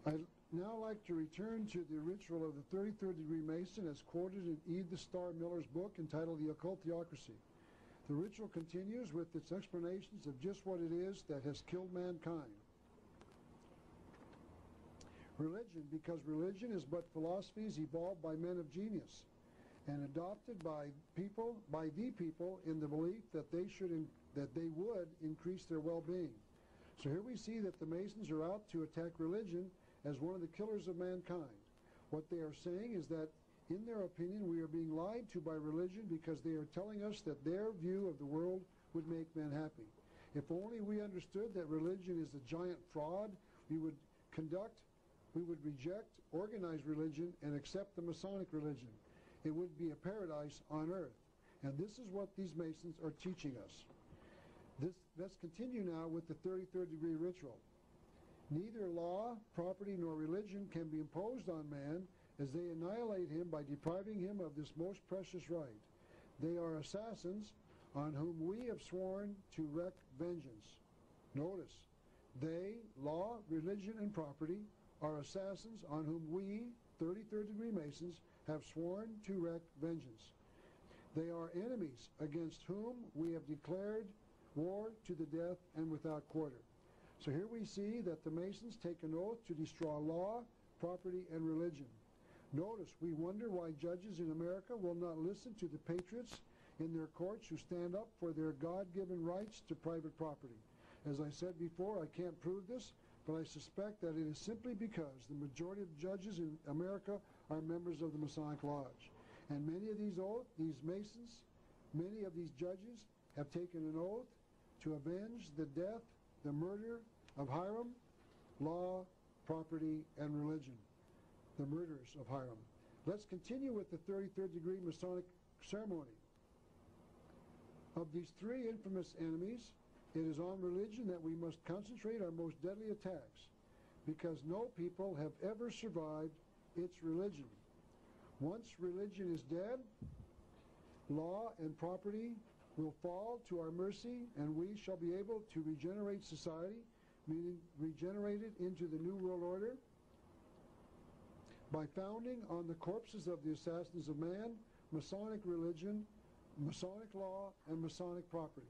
I'd now like to return to the ritual of the 33rd degree Mason as quoted in E. Starr Miller's book entitled The Occult Theocracy. The ritual continues with its explanations of just what it is that has killed mankind. Religion, because religion is but philosophies evolved by men of genius and adopted by the people in the belief that they would increase their well-being. So here we see that the Masons are out to attack religion as one of the killers of mankind. What they are saying is that, in their opinion, we are being lied to by religion because they are telling us that their view of the world would make men happy. If only we understood that religion is a giant fraud, we would reject organized religion and accept the Masonic religion. It would be a paradise on earth. And this is what these Masons are teaching us. Let's continue now with the 33rd degree ritual. Neither law, property, nor religion can be imposed on man, as they annihilate him by depriving him of this most precious right. They are assassins on whom we have sworn to wreak vengeance. Notice, they, law, religion, and property, are assassins on whom we, 33rd degree Masons, have sworn to wreak vengeance. They are enemies against whom we have declared war to the death and without quarter. So here we see that the Masons take an oath to destroy law, property, and religion. Notice, we wonder why judges in America will not listen to the patriots in their courts who stand up for their God-given rights to private property. As I said before, I can't prove this, but I suspect that it is simply because the majority of judges in America are members of the Masonic Lodge. And many of these Masons, many of these judges have taken an oath to avenge the death, the murder of Hiram, law, property, and religion. The murderers of Hiram. Let's continue with the 33rd degree Masonic ceremony. Of these three infamous enemies, it is on religion that we must concentrate our most deadly attacks, because no people have ever survived its religion. Once religion is dead, law and property will fall to our mercy, and we shall be able to regenerate society, meaning regenerate it into the New World Order, by founding on the corpses of the assassins of man, Masonic religion, Masonic law, and Masonic property.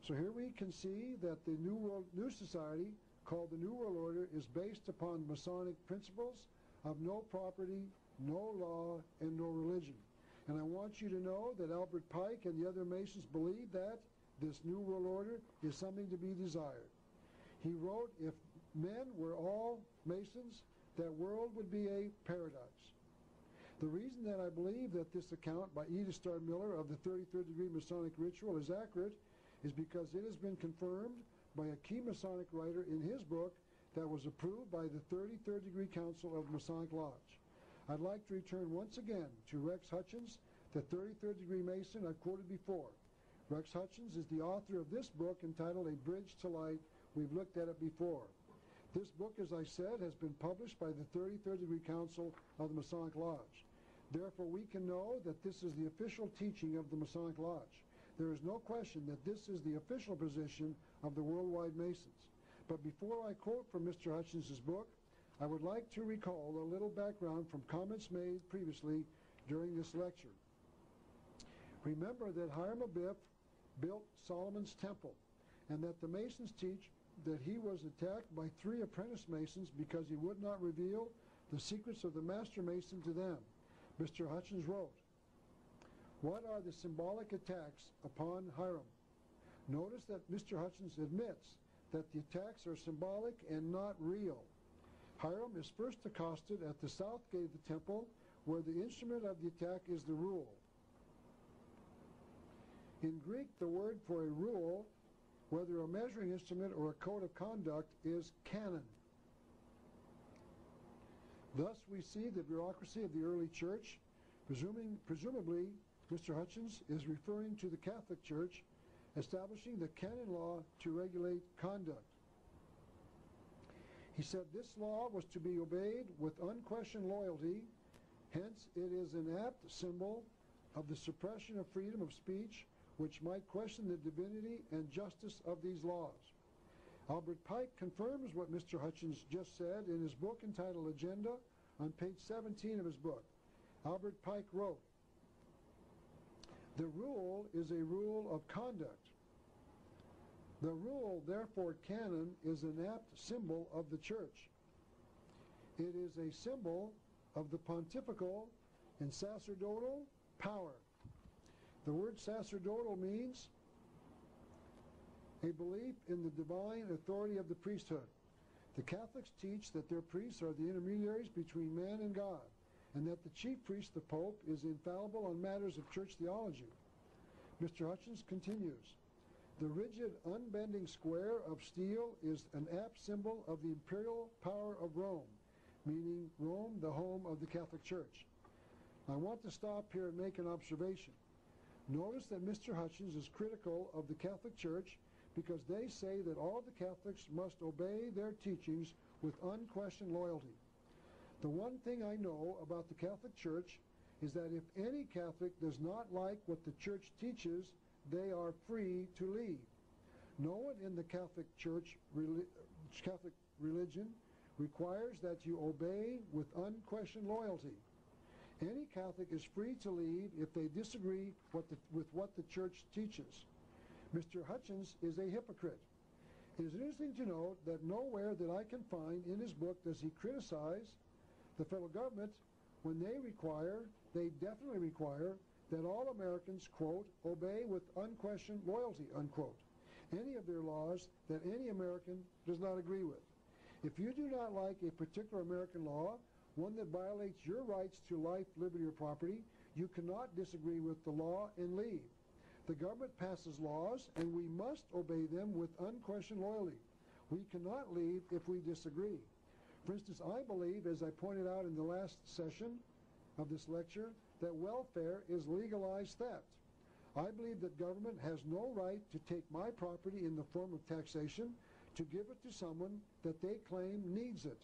So here we can see that the new society, called the New World Order, is based upon Masonic principles of no property, no law, and no religion. And I want you to know that Albert Pike and the other Masons believe that this New World Order is something to be desired. He wrote, if men were all Masons, that world would be a paradise. The reason that I believe that this account by E. Starr Miller of the 33rd degree Masonic ritual is accurate is because it has been confirmed by a key Masonic writer in his book that was approved by the 33rd degree Council of the Masonic Lodge. I'd like to return once again to Rex Hutchins, the 33rd degree Mason I quoted before. Rex Hutchins is the author of this book entitled A Bridge to Light. We've looked at it before. This book, as I said, has been published by the 33rd degree Council of the Masonic Lodge. Therefore, we can know that this is the official teaching of the Masonic Lodge. There is no question that this is the official position of the worldwide Masons. But before I quote from Mr. Hutchins' book, I would like to recall a little background from comments made previously during this lecture. Remember that Hiram Abiff built Solomon's Temple, and that the Masons teach that he was attacked by 3 apprentice Masons because he would not reveal the secrets of the Master Mason to them. Mr. Hutchins wrote, what are the symbolic attacks upon Hiram? Notice that Mr. Hutchins admits that the attacks are symbolic and not real. Hiram is first accosted at the south gate of the temple, where the instrument of the attack is the rule. In Greek, the word for a rule, whether a measuring instrument or a code of conduct, is canon. Thus we see the bureaucracy of the early church. Presumably, Mr. Hutchins is referring to the Catholic Church, establishing the canon law to regulate conduct. He said this law was to be obeyed with unquestioned loyalty, hence it is an apt symbol of the suppression of freedom of speech, which might question the divinity and justice of these laws. Albert Pike confirms what Mr. Hutchins just said in his book entitled Agenda on page 17 of his book. Albert Pike wrote, "The rule is a rule of conduct. The rule, therefore canon, is an apt symbol of the church. It is a symbol of the pontifical and sacerdotal power." The word sacerdotal means a belief in the divine authority of the priesthood. The Catholics teach that their priests are the intermediaries between man and God, and that the chief priest, the Pope, is infallible on matters of church theology. Mr. Hutchins continues, "The rigid, unbending square of steel is an apt symbol of the imperial power of Rome," meaning Rome, the home of the Catholic Church. I want to stop here and make an observation. Notice that Mr. Hutchins is critical of the Catholic Church because they say that all the Catholics must obey their teachings with unquestioned loyalty. The one thing I know about the Catholic Church is that if any Catholic does not like what the Church teaches, they are free to leave. No one in the Catholic Church, Catholic religion, requires that you obey with unquestioned loyalty. Any Catholic is free to leave if they disagree with what the Church teaches. Mr. Hutchins is a hypocrite. It is interesting to note that nowhere that I can find in his book does he criticize the federal government when they definitely require that all Americans, quote, obey with unquestioned loyalty, unquote, any of their laws that any American does not agree with. If you do not like a particular American law, one that violates your rights to life, liberty, or property, you cannot disagree with the law and leave. The government passes laws, and we must obey them with unquestioned loyalty. We cannot leave if we disagree. For instance, I believe, as I pointed out in the last session of this lecture, that welfare is legalized theft. I believe that government has no right to take my property in the form of taxation to give it to someone that they claim needs it.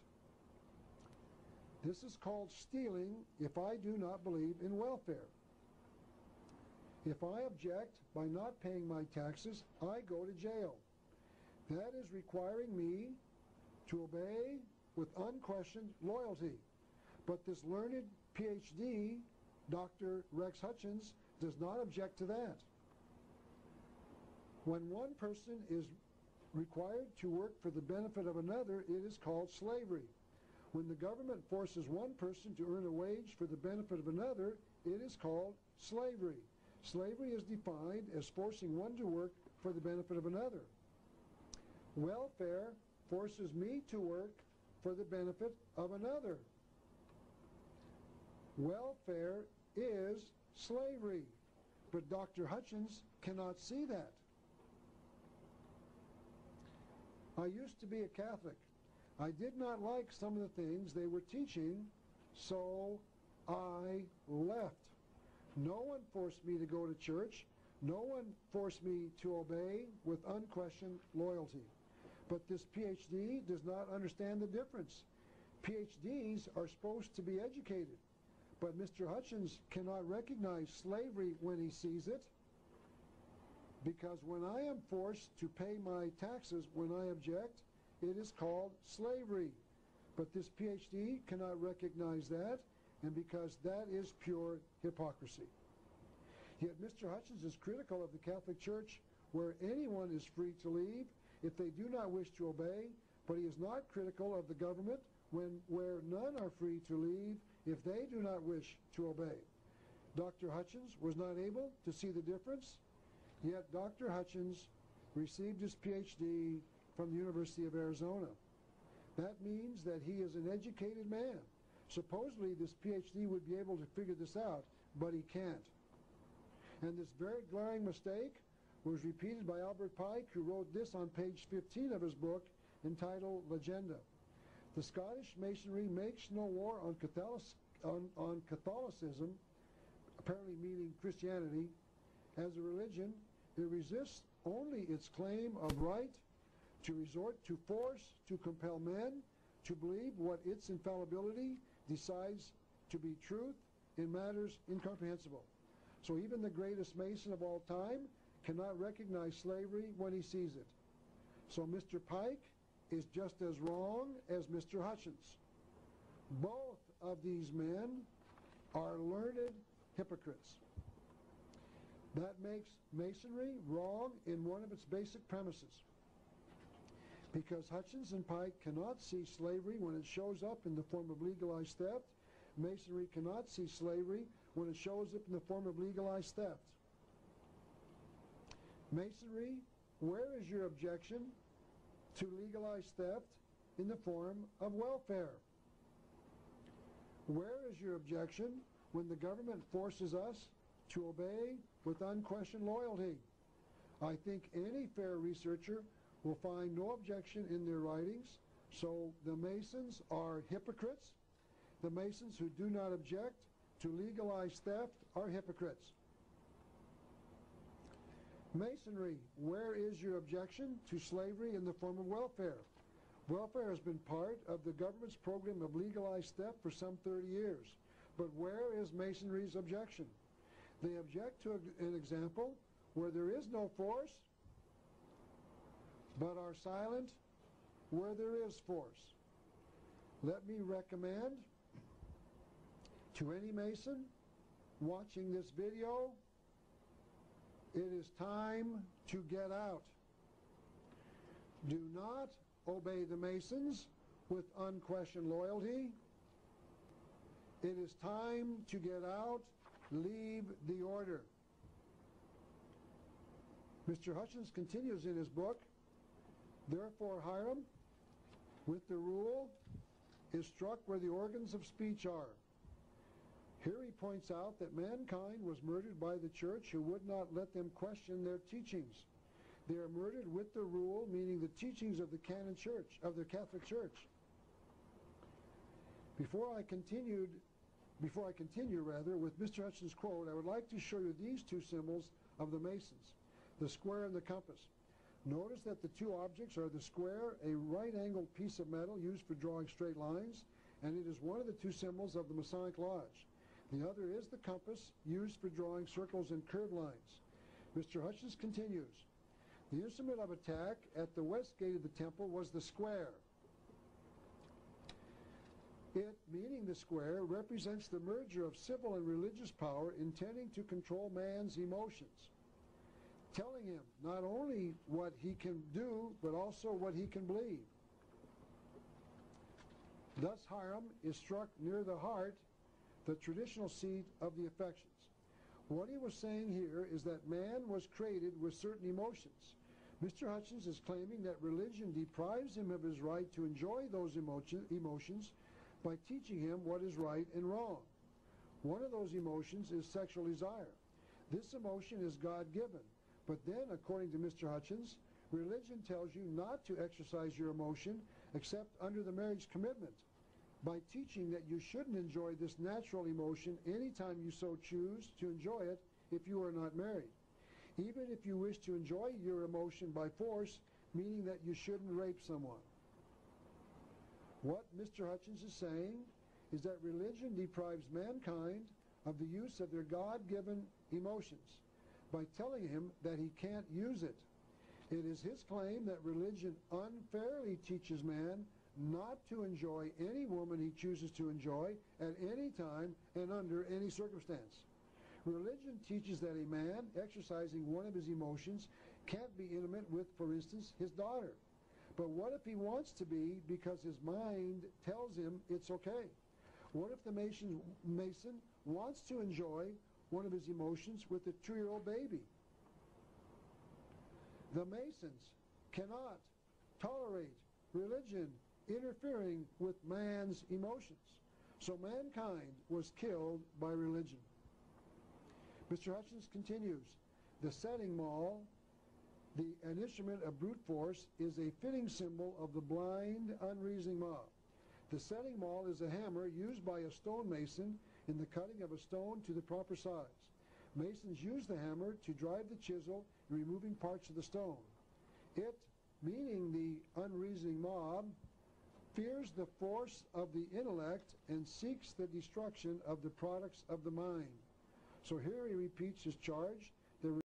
This is called stealing if I do not believe in welfare. If I object by not paying my taxes, I go to jail. That is requiring me to obey with unquestioned loyalty. But this learned PhD, Dr. Rex Hutchins, does not object to that. When one person is required to work for the benefit of another, it is called slavery. When the government forces one person to earn a wage for the benefit of another, it is called slavery. Slavery is defined as forcing one to work for the benefit of another. Welfare forces me to work for the benefit of another. Welfare is slavery, but Dr. Hutchins cannot see that. I used to be a Catholic. I did not like some of the things they were teaching, so I left. No one forced me to go to church. No one forced me to obey with unquestioned loyalty. But this PhD does not understand the difference. PhDs are supposed to be educated, but Mr. Hutchins cannot recognize slavery when he sees it, because when I am forced to pay my taxes when I object, it is called slavery. But this PhD cannot recognize that, and because that is pure hypocrisy. Yet Mr. Hutchins is critical of the Catholic Church, where anyone is free to leave if they do not wish to obey, but he is not critical of the government where none are free to leave if they do not wish to obey. Dr. Hutchins was not able to see the difference, yet Dr. Hutchins received his PhD from the University of Arizona. That means that he is an educated man. Supposedly this PhD would be able to figure this out, but he can't. And this very glaring mistake was repeated by Albert Pike, who wrote this on page 15 of his book entitled Legenda. The Scottish Masonry makes no war on Catholicism, apparently meaning Christianity, as a religion. It resists only its claim of right to resort to force to compel men to believe what its infallibility decides to be truth in matters incomprehensible. So even the greatest Mason of all time cannot recognize slavery when he sees it. So Mr. Pike is just as wrong as Mr. Hutchins. Both of these men are learned hypocrites. That makes Masonry wrong in one of its basic premises. Because Hutchins and Pike cannot see slavery when it shows up in the form of legalized theft, Masonry cannot see slavery when it shows up in the form of legalized theft. Masonry, where is your objection to legalized theft in the form of welfare? Where is your objection when the government forces us to obey with unquestioned loyalty? I think any fair researcher will find no objection in their writings. So the Masons are hypocrites. The Masons who do not object to legalized theft are hypocrites. Masonry, where is your objection to slavery in the form of welfare? Welfare has been part of the government's program of legalized theft for some 30 years. But where is Masonry's objection? They object to an example where there is no force, but are silent where there is force. Let me recommend to any Mason watching this video, it is time to get out. Do not obey the Masons with unquestioned loyalty. It is time to get out. Leave the order. Mr. Hutchins continues in his book, therefore Hiram, with the rule, is struck where the organs of speech are. Here he points out that mankind was murdered by the church who would not let them question their teachings. They are murdered with the rule, meaning the teachings of the canon church, of the Catholic Church. Before I continue with Mr. Hutchins' quote, I would like to show you these two symbols of the Masons, the square and the compass. Notice that the two objects are the square, a right-angled piece of metal used for drawing straight lines, and it is one of the two symbols of the Masonic Lodge. The other is the compass, used for drawing circles and curved lines. Mr. Hutchins continues, the instrument of attack at the west gate of the temple was the square. It, meaning the square, represents the merger of civil and religious power intending to control man's emotions, telling him not only what he can do, but also what he can believe. Thus Hiram is struck near the heart, the traditional seat of the affections. What he was saying here is that man was created with certain emotions. Mr. Hutchins is claiming that religion deprives him of his right to enjoy those emotions by teaching him what is right and wrong. One of those emotions is sexual desire. This emotion is God-given. But then, according to Mr. Hutchins, religion tells you not to exercise your emotion except under the marriage commitment, by teaching that you shouldn't enjoy this natural emotion anytime you so choose to enjoy it if you are not married. Even if you wish to enjoy your emotion by force, meaning that you shouldn't rape someone. What Mr. Hutchins is saying is that religion deprives mankind of the use of their God-given emotions by telling him that he can't use it. It is his claim that religion unfairly teaches man not to enjoy any woman he chooses to enjoy at any time and under any circumstance. Religion teaches that a man exercising one of his emotions can't be intimate with, for instance, his daughter. But what if he wants to be because his mind tells him it's okay? What if the Mason wants to enjoy one of his emotions with a 2-year-old baby? The Masons cannot tolerate religion interfering with man's emotions. So mankind was killed by religion. Mr. Hutchins continues, the setting maul, an instrument of brute force, is a fitting symbol of the blind, unreasoning mob. The setting maul is a hammer used by a stonemason in the cutting of a stone to the proper size. Masons use the hammer to drive the chisel in removing parts of the stone. It, meaning the unreasoning mob, fears the force of the intellect and seeks the destruction of the products of the mind. So here he repeats his charge